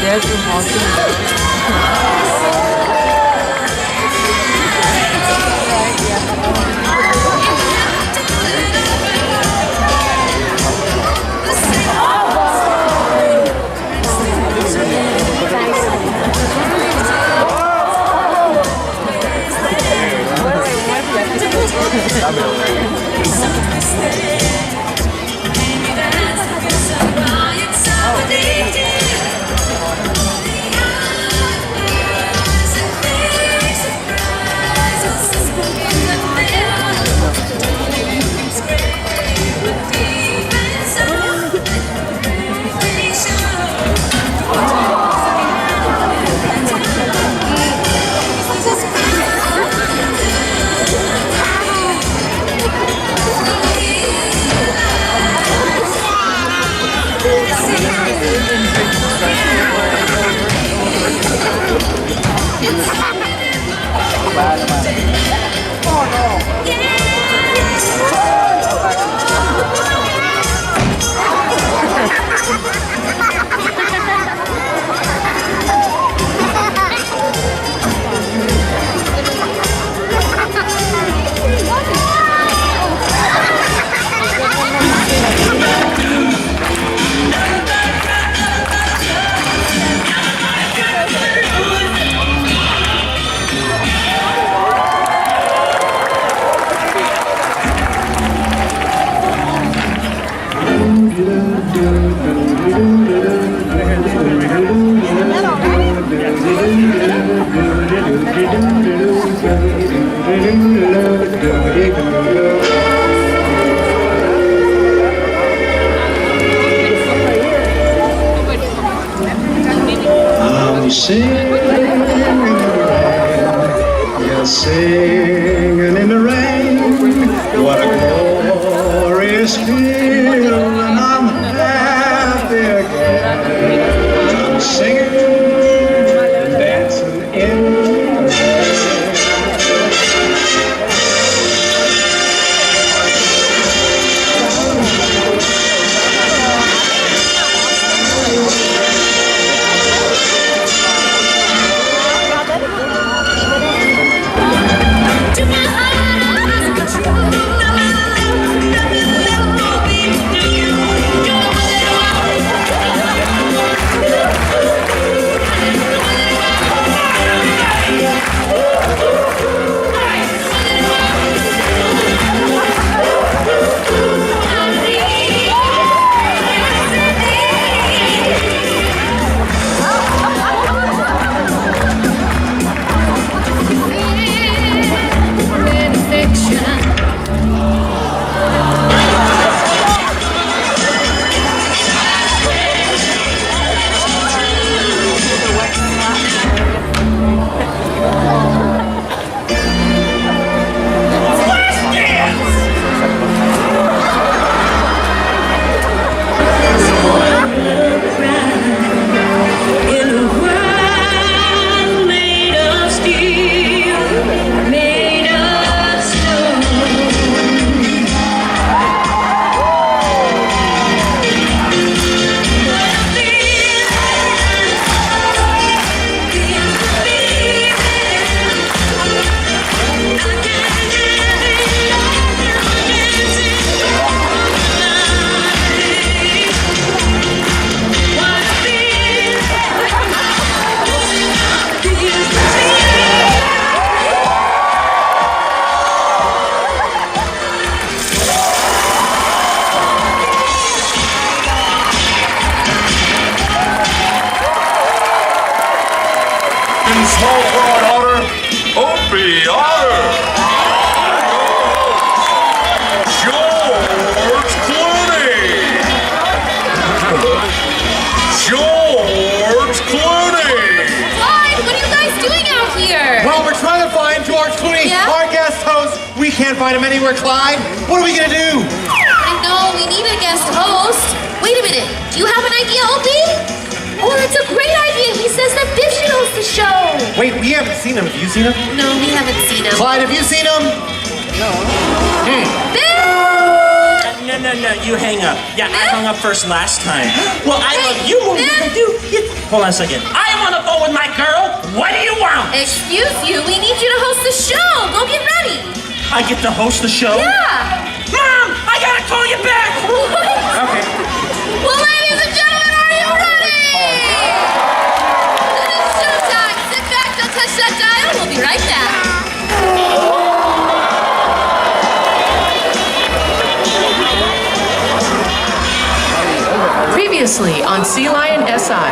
There's a mountain. I'm singing in the rain, yes, singing in the rain. What a glorious feeling, I'm happy again. I'm singing and dancing in the rain. small frog otter, Opie Otter. George Clooney. George Clooney. Clyde, what are you guys doing out here? Well, we're trying to find George Clooney, Yeah? our guest host. We can't find him anywhere, Clyde. What are we gonna do? I know, we need a guest host. Wait a minute, do you have an idea, Opie? Oh, that's a great idea. He says that Biff should host the show. Wait, we haven't seen him. Have you seen him? No, we haven't seen him. Clyde, have you seen him? Biff! No, you hang up. Yeah, I hung up first last time. Well, I love you more than I do. Hold on a second. I am on the phone with my girl. What do you want? Excuse you, we need you to host the show. Go get ready. I get to host the show? Yeah. Mom, I gotta call you back. Okay. Well, ladies and gentlemen, are you ready? It is showtime. Sit back, don't touch that dial. We'll be right back. Previously on Sea Lion SI.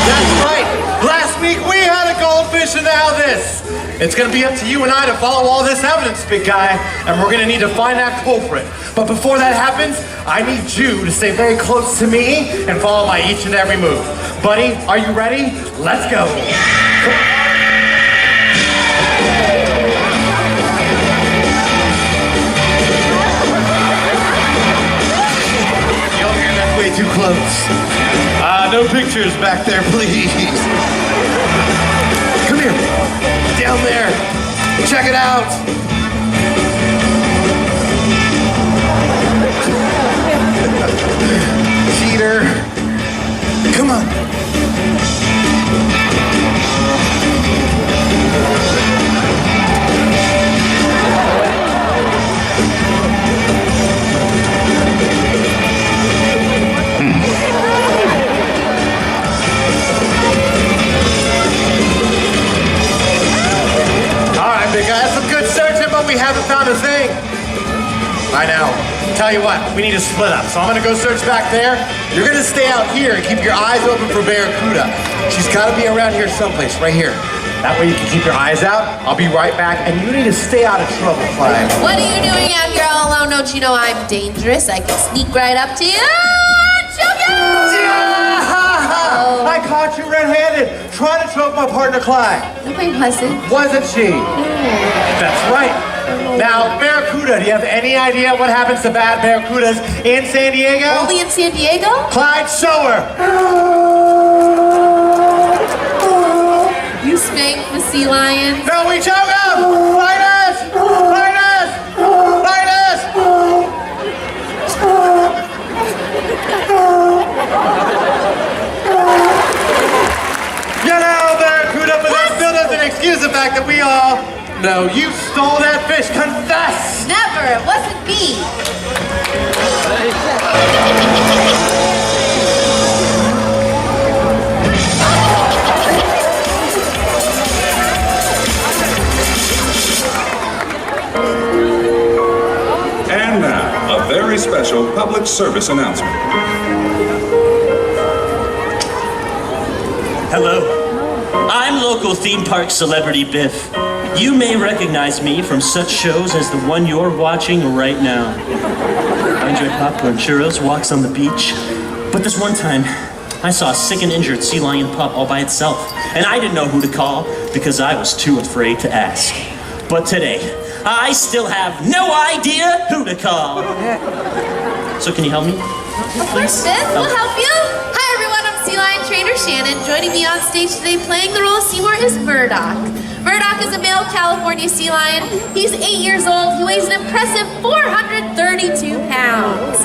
That's right. Last week we had a goldfish, and now this. It's gonna be up to you and I to follow all this evidence, big guy, and we're gonna need to find that culprit. But before that happens, I need you to stay very close to me and follow my each and every move. Buddy, are you ready? Let's go. That's way too close. No pictures back there, please. Come here. Down there. Check it out. Cheater. Come on. Big guy, that's some good searching, but we haven't found a thing. I know. Tell you what, we need to split up. So I'm gonna go search back there. You're gonna stay out here and keep your eyes open for Barracuda. She's gotta be around here someplace, right here. That way you can keep your eyes out. I'll be right back, and you need to stay out of trouble, Clyde. What are you doing out here all alone? Don't you know I'm dangerous? I can sneak right up to you and choke you! I caught you red-handed, trying to choke my partner, Clyde. No, I wasn't. Wasn't she? That's right. Now, Barracuda, do you have any idea what happens to bad Barracudas in San Diego? Only in San Diego? Clyde, show her. You spank the sea lions. No, we choke him! Linus! Linus! Linus! You know, Barracuda, but that still doesn't excuse the fact that we all know you stole that fish. Confess! Never. It wasn't me. And now, a very special public service announcement. Hello. I'm local theme park celebrity Biff. You may recognize me from such shows as the one you're watching right now. I enjoy popcorn, churros, walks on the beach. But this one time, I saw a sick and injured sea lion pup all by itself. And I didn't know who to call because I was too afraid to ask. But today, I still have no idea who to call. So can you help me? Of course, Biff. We'll help you. Hi, everyone. I'm Sea Lion Trainer Shannon. Joining me on stage today playing the role of Seymour is Murdoch. Murdoch is a male California sea lion. He's 8 years old. He weighs an impressive 432 pounds.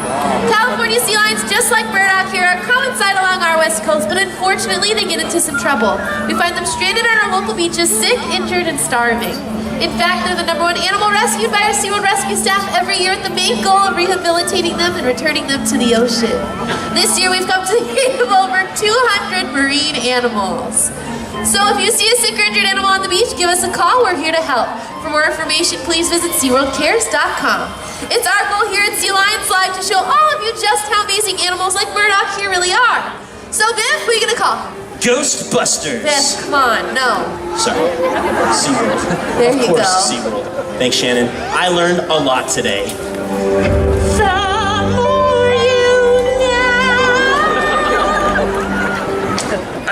California sea lions, just like Murdoch here, are common sight along our west coast, but unfortunately they get into some trouble. We find them stranded on our local beaches, sick, injured, and starving. In fact, they're the #1 animal rescued by our SeaWorld rescue staff every year with the main goal of rehabilitating them and returning them to the ocean. This year we've come to the aid of over 200 marine animals. So if you see a sick or injured animal on the beach, give us a call. We're here to help. For more information, please visit SeaWorldCares.com. It's our goal here at Sea Lions Live to show all of you just how amazing animals like Murdoch here really are. So Biff, who are you gonna call? Ghostbusters. Biff, come on, no. Sorry. SeaWorld. There Of you course, go. SeaWorld. Thanks, Shannon. I learned a lot today.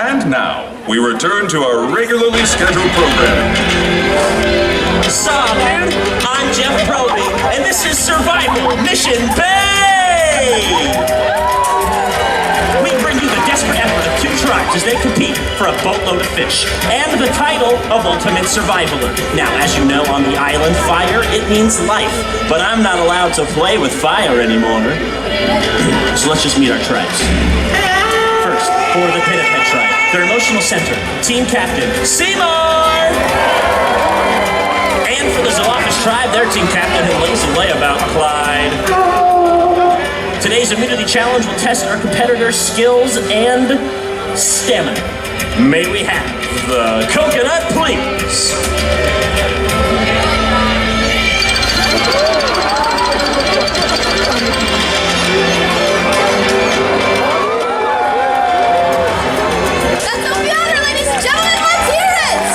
And now, we return to our regularly scheduled programming. Sup, dude? I'm Jeff Proby, and this is Survival Mission Bay! We bring you the desperate effort of two tribes as they compete for a boatload of fish and the title of Ultimate Survivaler. Now, as you know, on the island, fire, it means life, but I'm not allowed to play with fire anymore. So let's just meet our tribes. First, for the Pinniped tribe, their emotional center, team captain, Seymour! And for the Zoophagus tribe, their team captain and lazy layabout, Clyde. Today's immunity challenge will test our competitors' skills and stamina. May we have the coconut, please? That's no matter, ladies and gentlemen, let's hear it!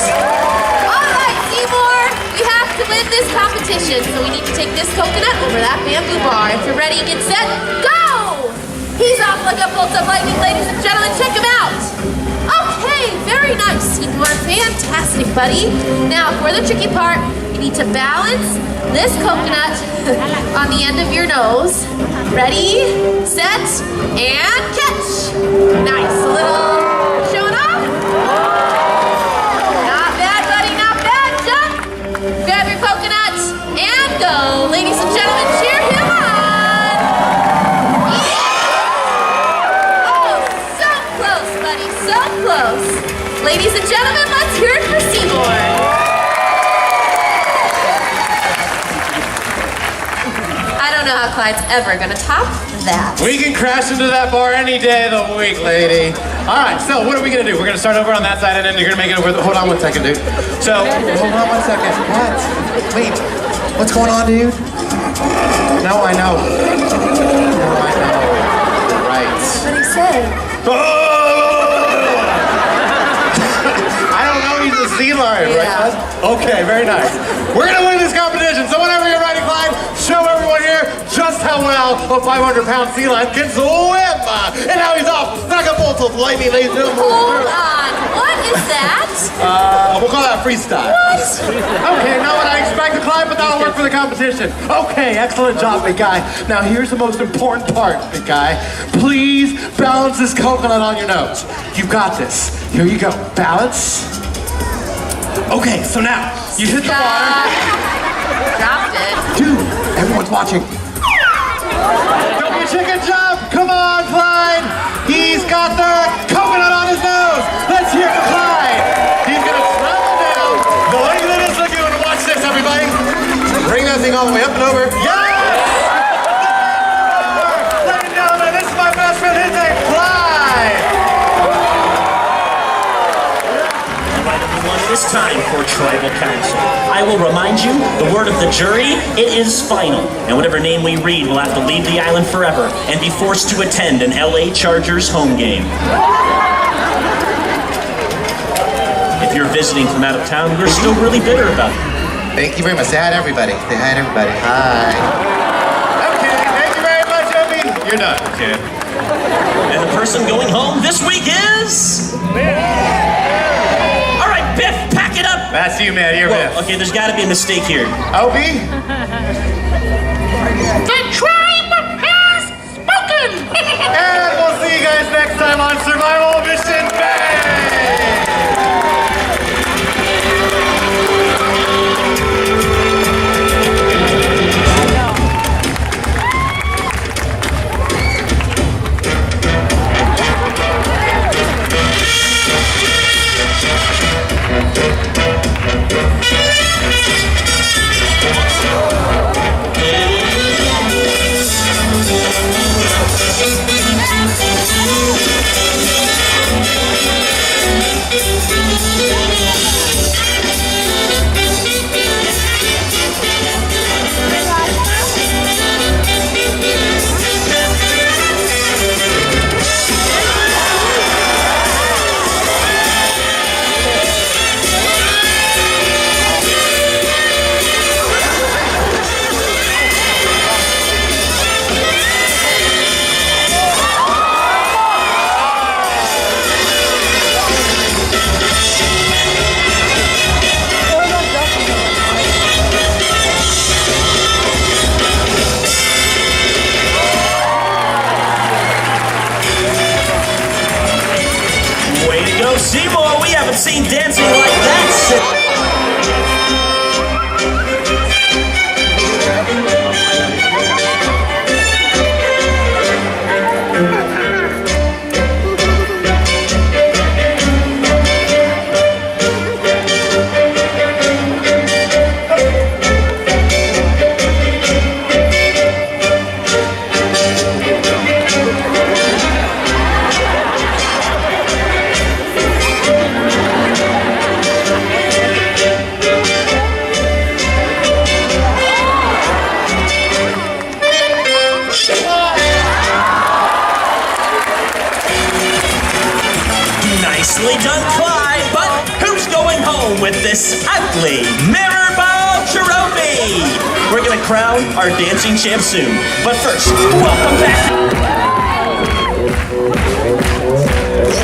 All right, Seymour, we have to win this competition, so we need to take this coconut over that bamboo bar. If you're ready, get set, go! He's off like a bolt of lightning, ladies and gentlemen, check him out! Okay, very nice, Seymour, fantastic, buddy. Now, for the tricky part, you need to balance this coconut on the end of your nose. Ready, set, and catch! Nice, a little showing off. Not bad, buddy, not bad. Jump, grab your coconut, and go. Ladies and gentlemen, cheer him on. Yeah! Oh, so close, buddy, so close. Ladies and gentlemen, let's hear it for Seymour. I don't know how Clyde's ever gonna top that. We can crash into that bar any day of the week, lady. All right, so what are we gonna do? We're gonna start over on that side, and then you're gonna make it over. Hold on one second, dude. So, hold on one second. What? Wait, what's going on, dude? No, I know. No, I know. Right. What did he say? I don't know. He's a sea lion, right? Yeah. bud? Okay, very nice. We're gonna win this competition. So whenever you're ready, Clyde, show everyone here just how well a 500-pound sea lion can swim. And now he's off like a bolt of lightning, ladies and gentlemen. Hold on. What is that? We'll call that freestyle. What? Okay, not what I expected, Clyde, but that'll work for the competition. Okay, excellent job, big guy. Now here's the most important part, big guy. Please balance this coconut on your nose. You got this. Here you go. Balance. Okay, so now you hit the water. Dropped it. Dude, everyone's watching. Don't be a chicken jump. Come on, Clyde. He's got the coconut on his nose. Let's hear for Clyde. He's gonna travel down the length of this lagoon. Watch this, everybody. Bring that thing all the way up and over. Yes! Ladies and gentlemen, this is my best friend. His name, Clyde. It is time for Tribal Council. I will remind you, the word of the jury, it is final. And whatever name we read will have to leave the island forever and be forced to attend an LA Chargers home game. If you're visiting from out of town, you're still really bitter about it. Thank you very much. Say hi to everybody. Say hi to everybody. Hi. Okay, thank you very much, Opie. You're done, kid. And the person going home this week is... All right, Biff, pack it up. That's you, man. You're Biff. Whoa, okay, there's got to be a mistake here. Opie? The tribe has spoken! And we'll see you guys next time on Survival Mission Bay! seen dancing like that since... Nicely done, Clyde, but who's going home with this ugly mirror ball trophy? We're gonna crown our dancing champ soon, but first, welcome back.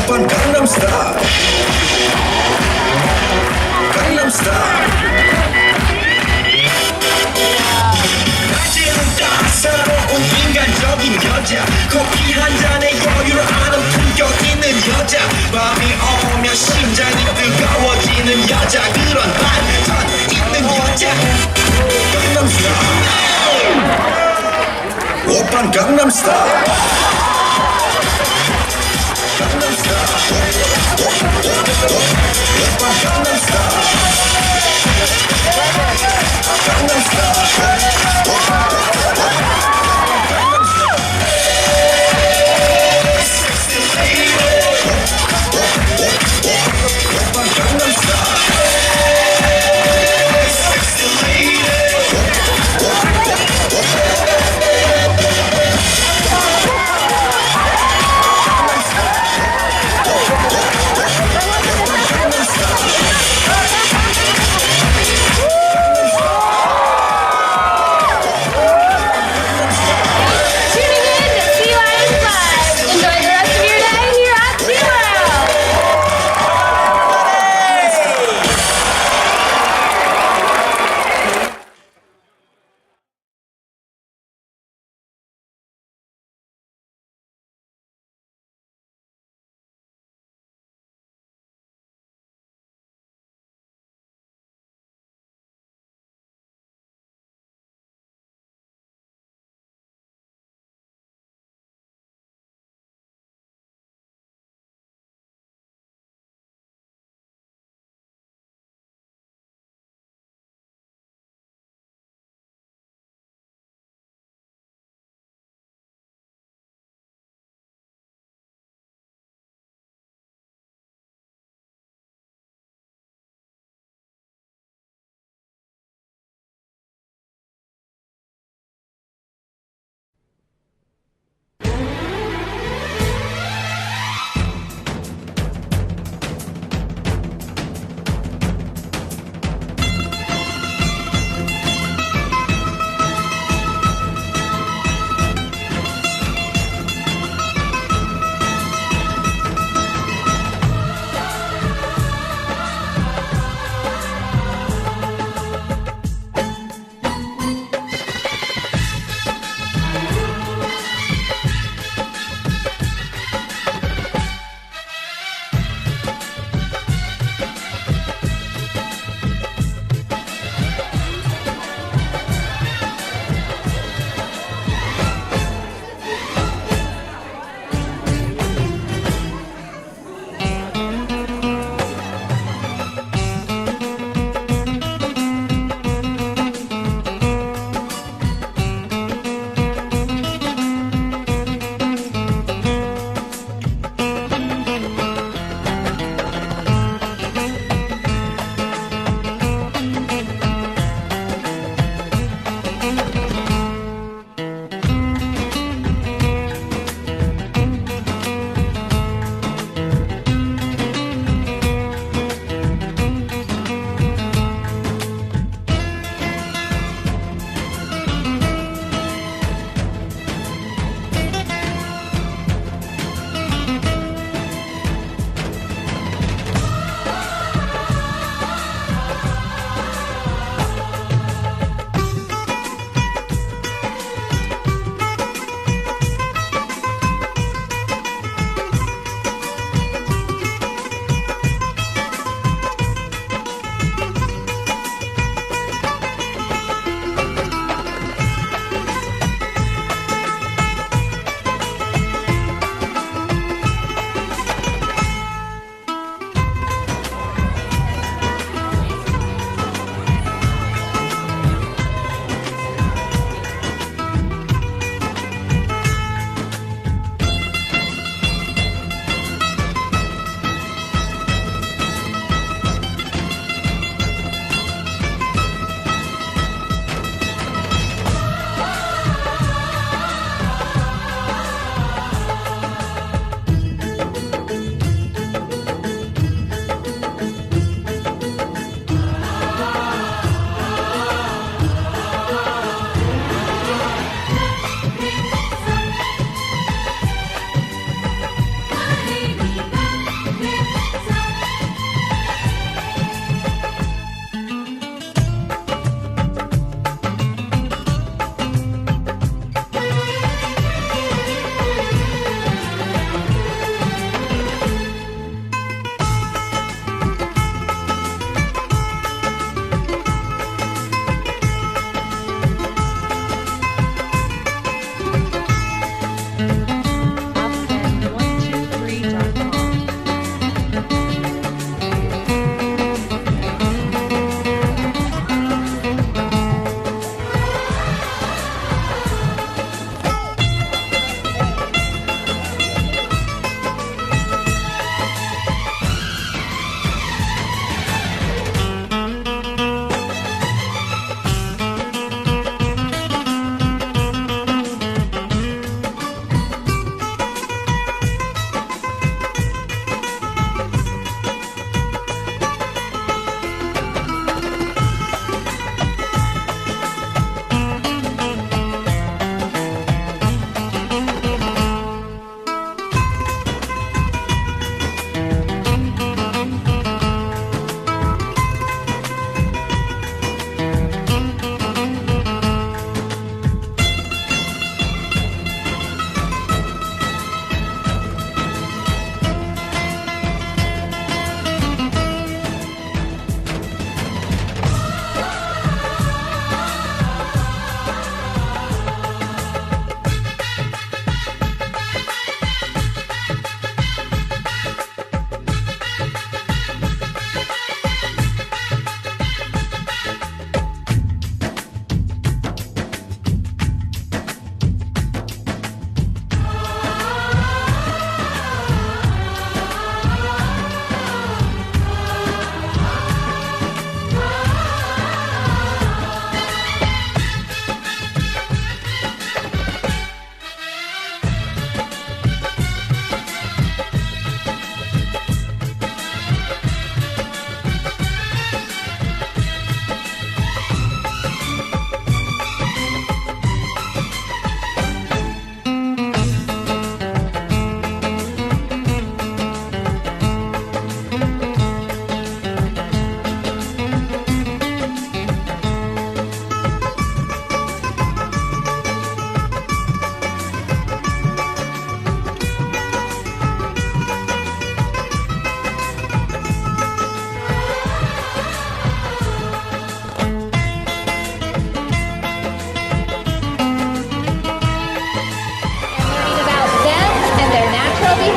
오빤 강남스타일 강남스타일 낮에는 따사로운 인간적인 여자 커피 한 잔에 여유를 아는 품격 있는 여자 밤이 오면 심장이 뜨거워지는 여자 그런 반전 있는 여자 강남스타일 오빤 강남스타일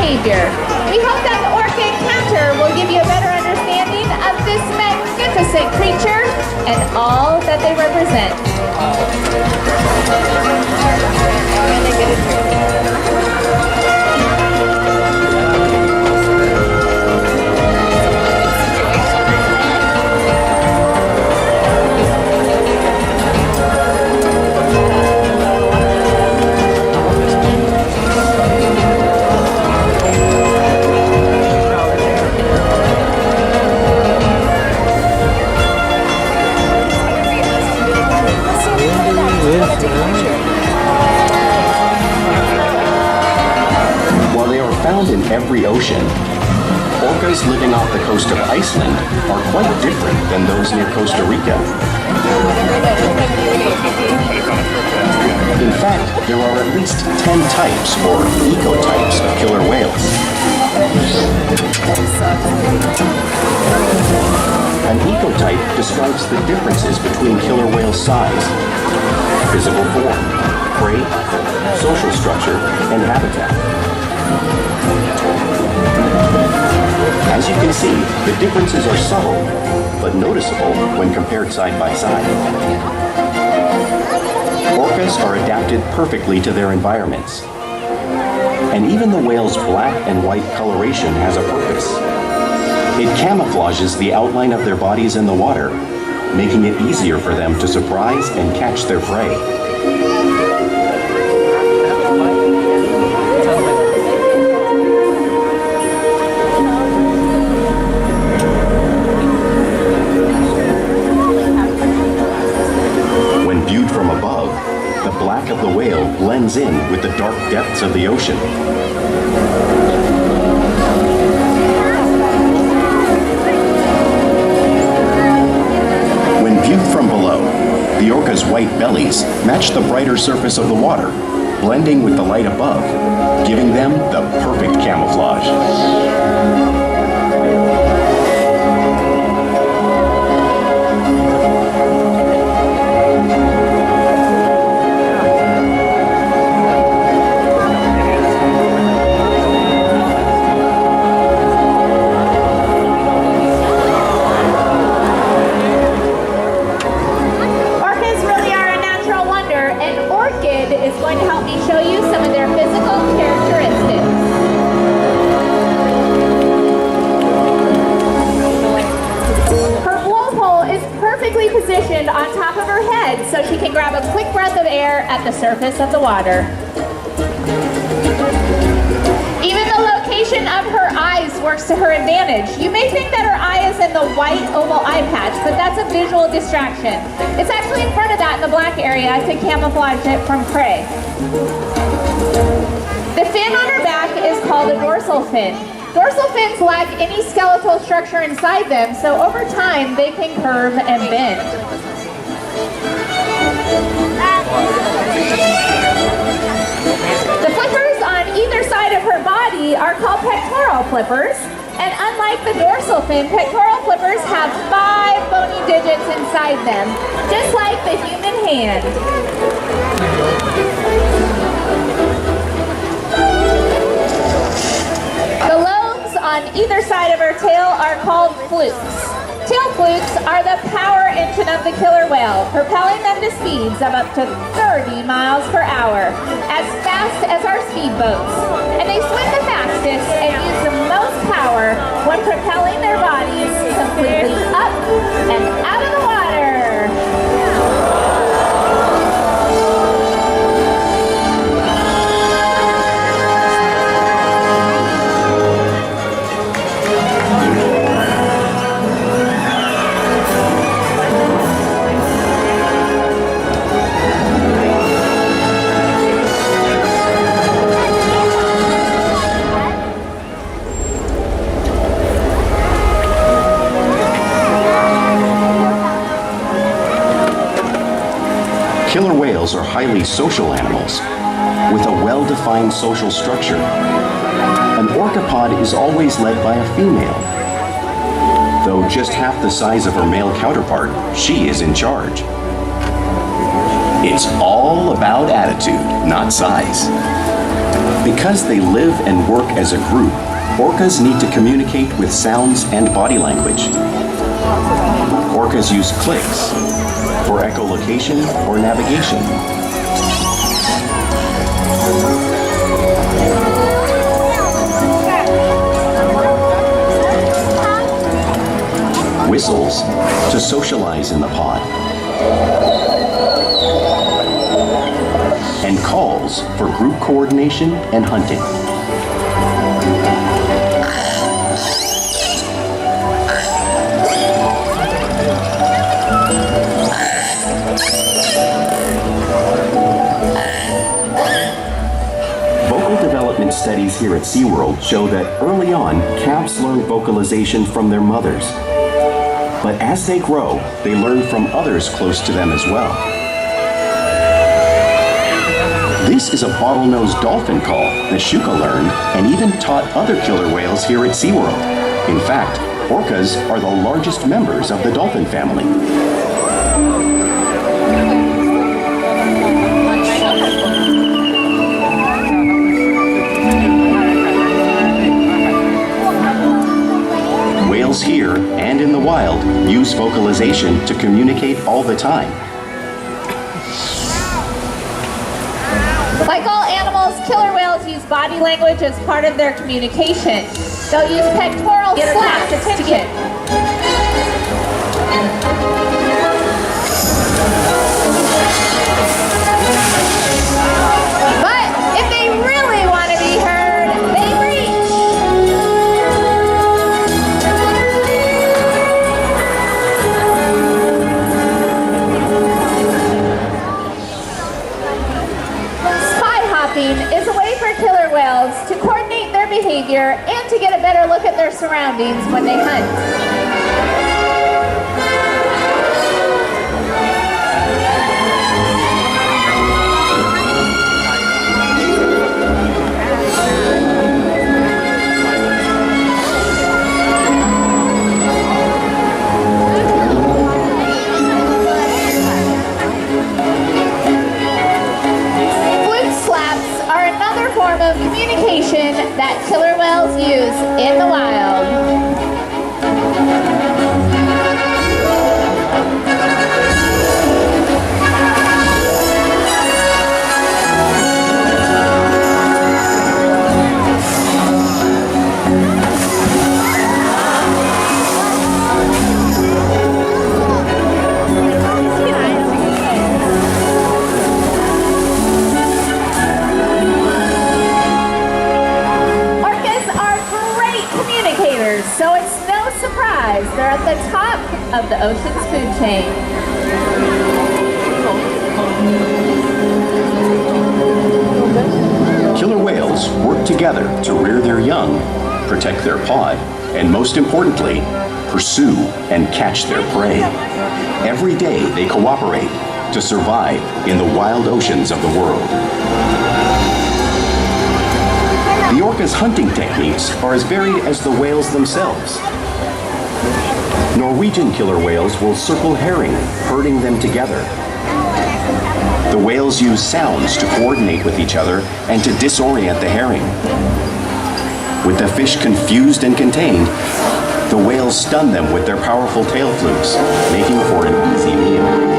behavior. We hope that the orca encounter will give you a better understanding of this magnificent creature and all that they represent. While they are found in every ocean, orcas living off the coast of Iceland are quite different than those near Costa Rica. In fact, there are at least 10 types or ecotypes of killer whales. An ecotype describes the differences between killer whale size, physical form, prey, social structure, and habitat. As you can see, the differences are subtle, but noticeable when compared side by side. Orcas are adapted perfectly to their environments. And even the whale's black and white coloration has a purpose. It camouflages the outline of their bodies in the water, making it easier for them to surprise and catch their prey. When viewed from above, the black of the whale blends in with the dark depths of the ocean. When viewed from below, the orca's white bellies match the brighter surface of the water, blending with the light above, giving them the perfect camouflage. On top of her head so she can grab a quick breath of air at the surface of the water. Even the location of her eyes works to her advantage. You may think that her eye is in the white oval eye patch, but that's a visual distraction. It's actually in front of that in the black area to camouflage it from prey. The fin on her back is called a dorsal fin. Dorsal fins lack any skeletal structure inside them, so over time they can curve and bend. The flippers on either side of her body are called pectoral flippers, and unlike the dorsal fin, pectoral flippers have 5 bony digits inside them, just like the human hand. The lobes on either side of her tail are called flukes. Tail flukes are the power engine of the killer whale, propelling them to speeds of up to 30 miles per hour, as fast as our speedboats. And they swim the fastest and use the most power when propelling their bodies completely up and out of the water. Killer whales are highly social animals with a well-defined social structure. An orcapod is always led by a female. Though just half the size of her male counterpart, she is in charge. It's all about attitude, not size. Because they live and work as a group, orcas need to communicate with sounds and body language. Orcas use clicks for echolocation or navigation. Whistles to socialize in the pod. And calls for group coordination and hunting. Vocal development studies here at SeaWorld show that early on, calves learn vocalization from their mothers. But as they grow, they learn from others close to them as well. This is a bottlenose dolphin call that Shuka learned and even taught other killer whales here at SeaWorld. In fact, orcas are the largest members of the dolphin family. Whales here and in the wild use vocalization to communicate all the time. Like all animals, killer whales use body language as part of their communication. They'll use pectoral slaps to get But if they really want to be heard, they reach. Spy hopping is a way for killer whales to coordinate their behavior and to get a better look at their surroundings when they hunt. Of communication that killer whales use in the wild. So it's no surprise they're at the top of the ocean's food chain. Killer whales work together to rear their young, protect their pod, and most importantly, pursue and catch their prey. Every day they cooperate to survive in the wild oceans of the world. The orca's hunting techniques are as varied as the whales themselves. Norwegian killer whales will circle herring, herding them together. The whales use sounds to coordinate with each other and to disorient the herring. With the fish confused and contained, the whales stun them with their powerful tail flukes, making for an easy meal.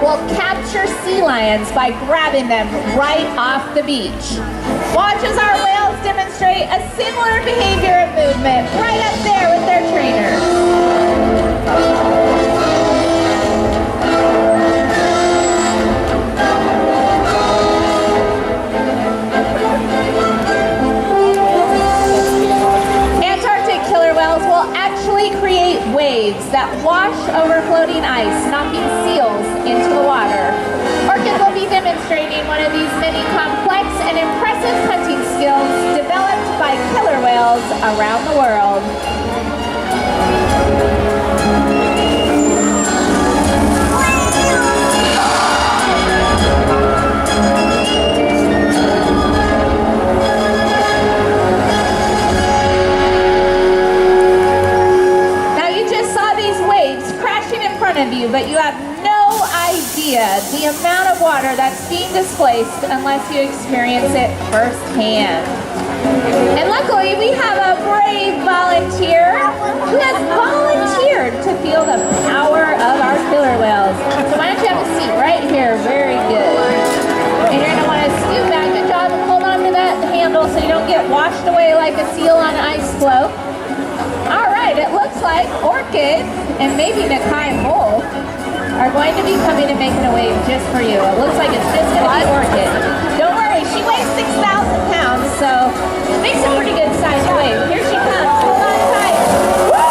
Will capture sea lions by grabbing them right off the beach. Watch as our whales demonstrate a similar behavior and movement right up there with their trainers. Antarctic killer whales will actually create waves that wash over floating ice, knocking seals into the water. one of these many complex and impressive hunting skills developed by killer whales around the world. Of you, but you have no idea the amount of water that's being displaced unless you experience it firsthand. And luckily, we have a brave volunteer who has volunteered to feel the power of our killer whales. Why don't you have a seat right here? Very good. And you're going to want to scoot back. Good job. Hold on to that handle so you don't get washed away like a seal on an ice floe. All right, it looks like Orchid and maybe Nakai Mole are going to be coming and making a wave just for you. It looks like it's just going to be Orchid. Don't worry, she weighs 6,000 pounds, so it makes a pretty good sized wave. Here she comes. Hold on tight. Woo!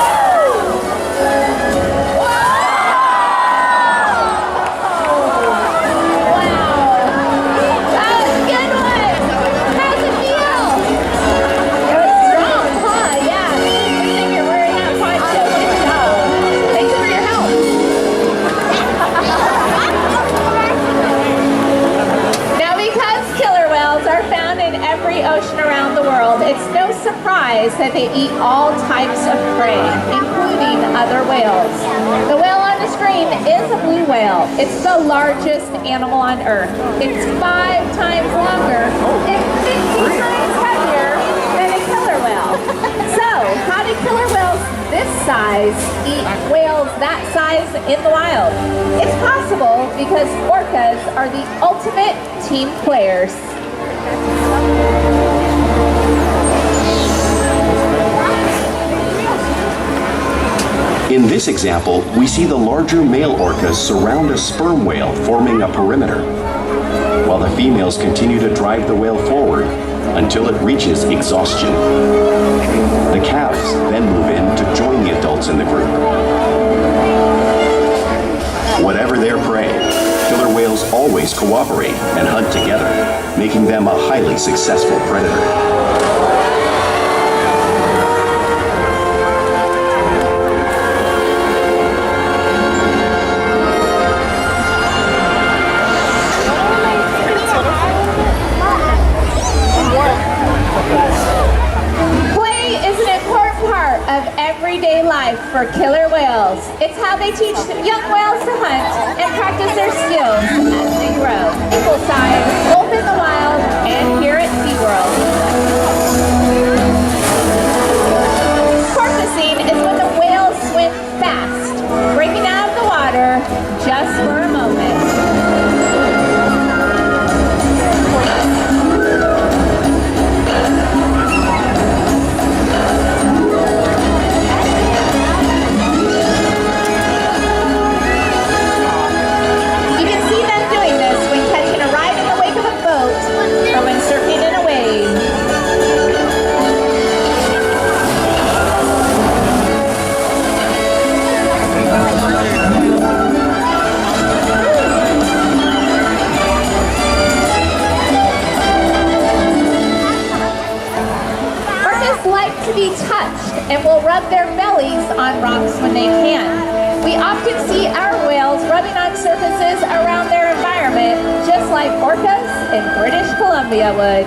Ocean around the world, it's no surprise that they eat all types of prey, including other whales. The whale on the screen is a blue whale. It's the largest animal on Earth. It's 5 times longer and 50 times heavier than a killer whale. So, how do killer whales this size eat whales that size in the wild? It's possible because orcas are the ultimate team players. In this example, we see the larger male orcas surround a sperm whale, forming a perimeter, while the females continue to drive the whale forward until it reaches exhaustion. The calves then move in to join the adults in the group. Whatever their prey, killer whales always cooperate and hunt together, making them a highly successful predator. Everyday life for killer whales. It's how they teach young whales to hunt and practice their skills as they grow. Equal size, both in the wild and here at SeaWorld. Porpoising is when the whales swim fast, breaking out of the water just for a moment. And will rub their bellies on rocks when they can. We often see our whales rubbing on surfaces around their environment, just like orcas in British Columbia would.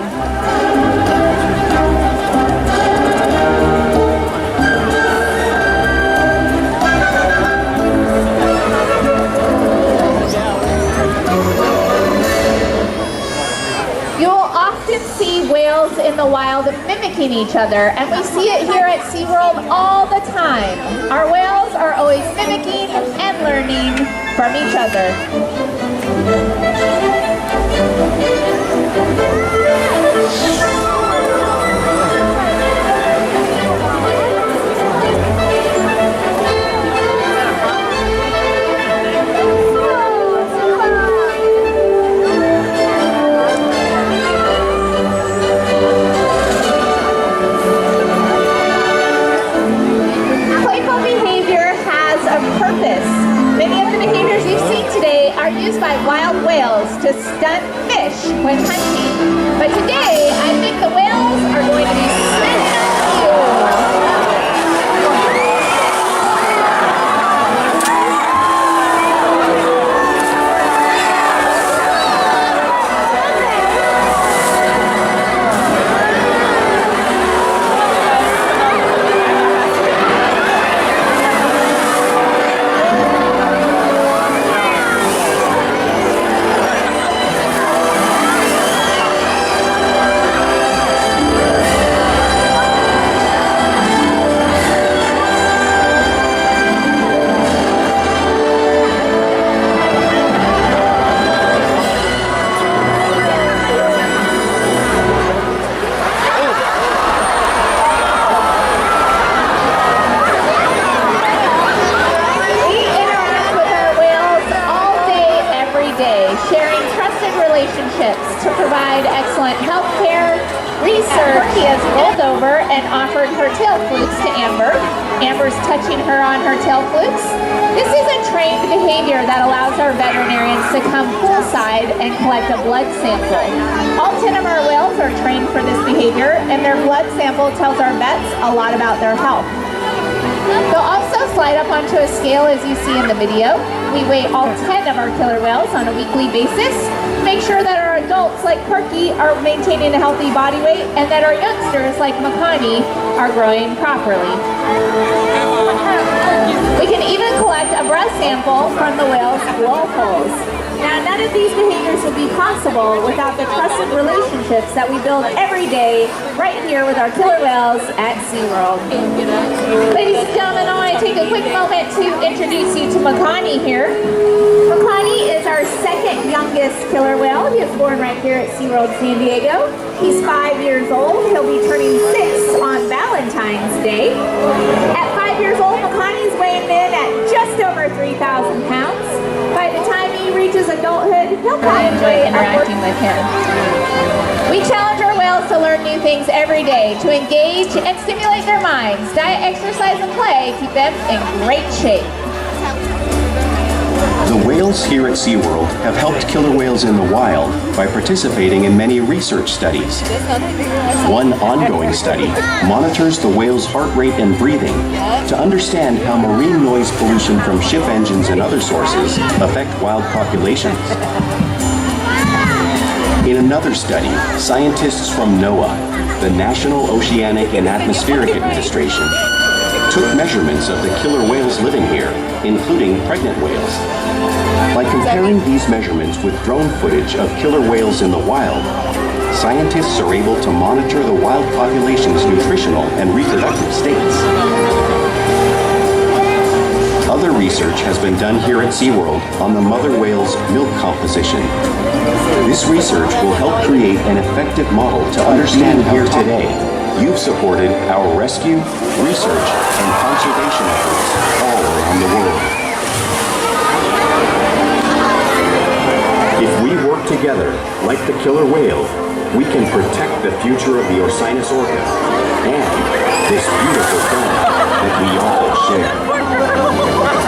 Whales in the wild mimicking each other, and we see it here at SeaWorld all the time. Our whales are always mimicking and learning from each other. Many of the behaviors you've seen today are used by wild whales to stunt fish fish when hunting. But today, I think the whales are going to be swimming you. Sharing trusted relationships to provide excellent health care, research. He has rolled over and offered her tail flukes to Amber. Amber's touching her on her tail flukes. This is a trained behavior that allows our veterinarians to come poolside and collect a blood sample. All 10 of our whales are trained for this behavior, and their blood sample tells our vets a lot about their health. They'll also slide up onto a scale as you see in the video. We weigh all 10 of our killer whales on a weekly basis to make sure that our adults like Corky are maintaining a healthy body weight and that our youngsters like Makani are growing properly. We can even collect a breath sample from the whale's blowholes. Now, none of these behaviors would be possible without the trusted relationships that we build every day right here with our killer whales at SeaWorld. Ladies and gentlemen, I want to take a quick moment to introduce you to Makani here. Makani is our second youngest killer whale. He was born right here at SeaWorld San Diego. He's 5 years old. He'll be turning 6 on Valentine's Day. At 5 years old, Makani's weighing in at just over 3,000 pounds. By the time he reaches adulthood, he'll probably enjoy interacting with him. We challenge our whales to learn new things every day, to engage and stimulate their minds. Diet, exercise, and play keep them in great shape. The whales here at SeaWorld have helped killer whales in the wild by participating in many research studies. One ongoing study monitors the whale's heart rate and breathing to understand how marine noise pollution from ship engines and other sources affect wild populations. In another study, scientists from NOAA, the National Oceanic and Atmospheric Administration, took measurements of the killer whales living here, including pregnant whales. By comparing these measurements with drone footage of killer whales in the wild, scientists are able to monitor the wild population's nutritional and reproductive states. Other research has been done here at SeaWorld on the mother whale's milk composition. This research will help create an effective model to understand here today. You've supported our rescue, research, and conservation efforts all around the world. If we work together, like the killer whale, we can protect the future of the Orcinus orca and this beautiful planet that we all share.